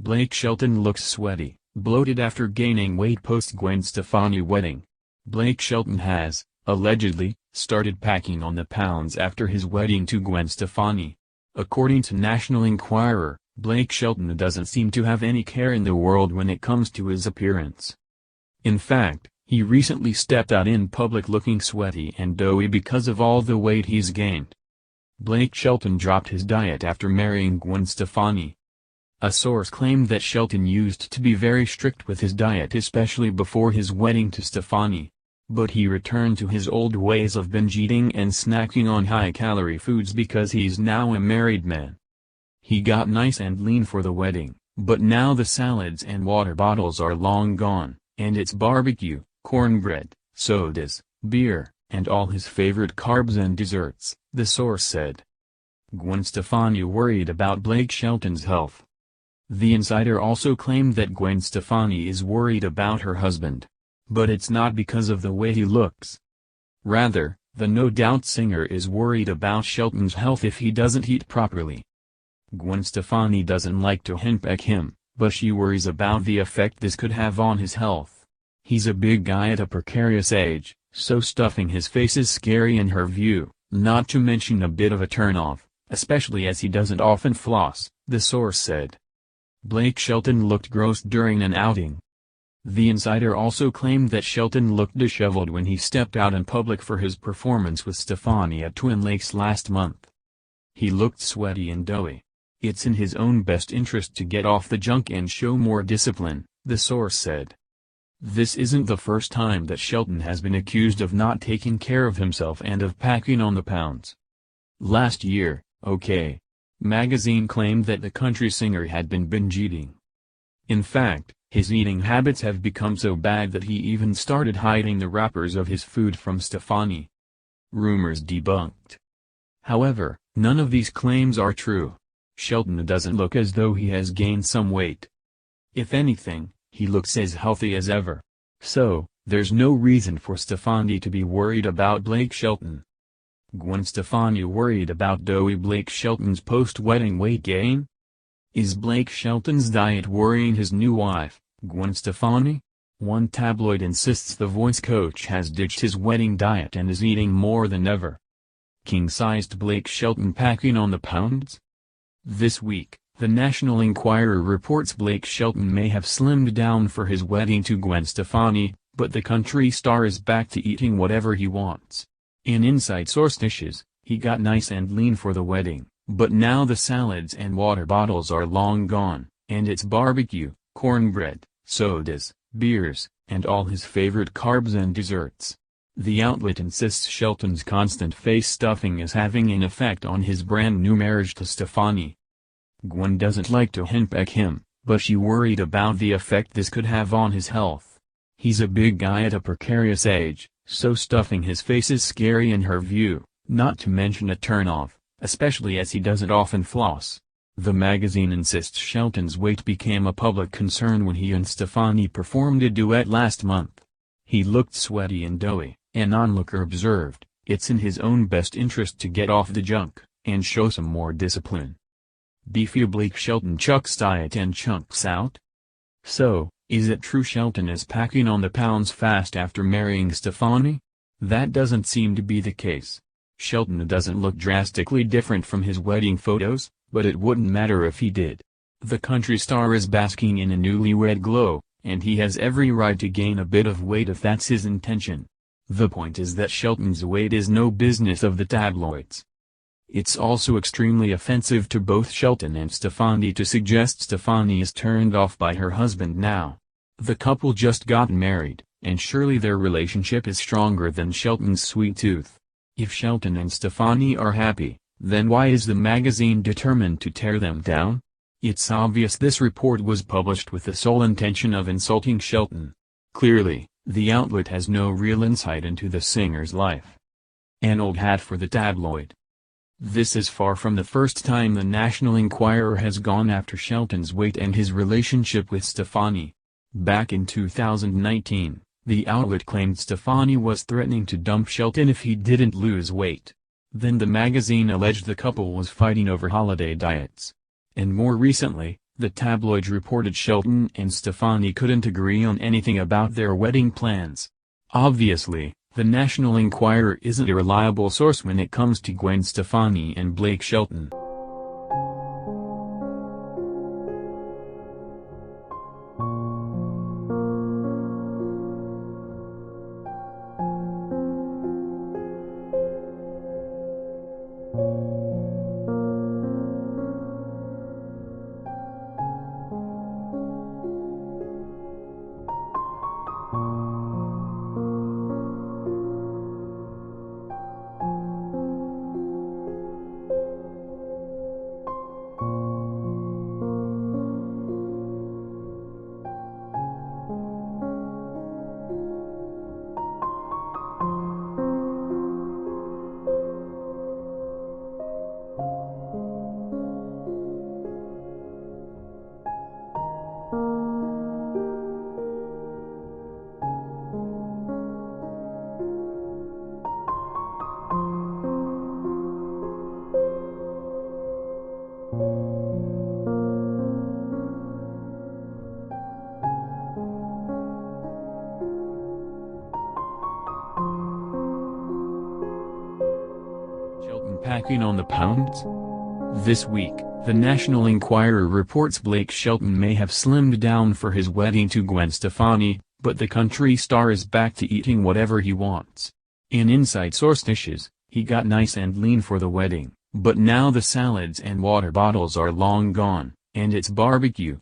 Blake Shelton looks sweaty, bloated after gaining weight post-Gwen Stefani wedding. Blake Shelton has, allegedly, started packing on the pounds after his wedding to Gwen Stefani. According to National Enquirer, Blake Shelton doesn't seem to have any care in the world when it comes to his appearance. In fact, he recently stepped out in public looking sweaty and doughy because of all the weight he's gained. Blake Shelton dropped his diet after marrying Gwen Stefani. A source claimed that Shelton used to be very strict with his diet, especially before his wedding to Stefani. But he returned to his old ways of binge eating and snacking on high-calorie foods because he's now a married man. He got nice and lean for the wedding, but now the salads and water bottles are long gone, and it's barbecue, cornbread, sodas, beer, and all his favorite carbs and desserts, the source said. Gwen Stefani worried about Blake Shelton's health. The insider also claimed that Gwen Stefani is worried about her husband. But it's not because of the way he looks. Rather, the No Doubt singer is worried about Shelton's health if he doesn't eat properly. Gwen Stefani doesn't like to henpeck him, but she worries about the effect this could have on his health. He's a big guy at a precarious age, so stuffing his face is scary in her view, not to mention a bit of a turnoff, especially as he doesn't often floss, the source said. Blake Shelton looked gross during an outing. The insider also claimed that Shelton looked disheveled when he stepped out in public for his performance with Stefani at Twin Lakes last month. He looked sweaty and doughy. It's in his own best interest to get off the junk and show more discipline, the source said. This isn't the first time that Shelton has been accused of not taking care of himself and of packing on the pounds. Last year, OK! Magazine claimed that the country singer had been binge eating. In fact, his eating habits have become so bad that he even started hiding the wrappers of his food from Stefani. Rumors debunked. However, none of these claims are true. Shelton doesn't look as though he has gained some weight. If anything, he looks as healthy as ever. So, there's no reason for Stefani to be worried about Blake Shelton. Gwen Stefani worried about doughy Blake Shelton's post-wedding weight gain? Is Blake Shelton's diet worrying his new wife, Gwen Stefani? One tabloid insists the voice coach has ditched his wedding diet and is eating more than ever. King-sized Blake Shelton packing on the pounds? This week, the National Enquirer reports Blake Shelton may have slimmed down for his wedding to Gwen Stefani, but the country star is back to eating whatever he wants. In inside source dishes, he got nice and lean for the wedding, but now the salads and water bottles are long gone, and it's barbecue, cornbread, sodas, beers, and all his favorite carbs and desserts. The outlet insists Shelton's constant face stuffing is having an effect on his brand new marriage to Stefani. Gwen doesn't like to henpeck him, but she worried about the effect this could have on his health. He's a big guy at a precarious age, so stuffing his face is scary in her view, not to mention a turnoff, especially as he doesn't often floss. The magazine insists Shelton's weight became a public concern when he and Stefani performed a duet last month. He looked sweaty and doughy, an onlooker observed. It's in his own best interest to get off the junk, and show some more discipline. Beefy Blake Shelton chucks diet and chunks out? So, is it true Shelton is packing on the pounds fast after marrying Stefani? That doesn't seem to be the case. Shelton doesn't look drastically different from his wedding photos, but it wouldn't matter if he did. The country star is basking in a newlywed glow, and he has every right to gain a bit of weight if that's his intention. The point is that Shelton's weight is no business of the tabloids. It's also extremely offensive to both Shelton and Stefani to suggest Stefani is turned off by her husband now. The couple just got married, and surely their relationship is stronger than Shelton's sweet tooth. If Shelton and Stefani are happy, then why is the magazine determined to tear them down? It's obvious this report was published with the sole intention of insulting Shelton. Clearly, the outlet has no real insight into the singer's life. An old hat for the tabloid. This is far from the first time the National Enquirer has gone after Shelton's weight and his relationship with Stefani. Back in 2019, the outlet claimed Stefani was threatening to dump Shelton if he didn't lose weight. Then the magazine alleged the couple was fighting over holiday diets. And more recently, The tabloids reported Shelton and Stefani couldn't agree on anything about their wedding plans. Obviously, the National Enquirer isn't a reliable source when it comes to Gwen Stefani and Blake Shelton. Shelton packing on the pounds? This week, the National Enquirer reports Blake Shelton may have slimmed down for his wedding to Gwen Stefani, but the country star is back to eating whatever he wants. An inside source dishes, he got nice and lean for the wedding, but now the salads and water bottles are long gone, and it's barbecue.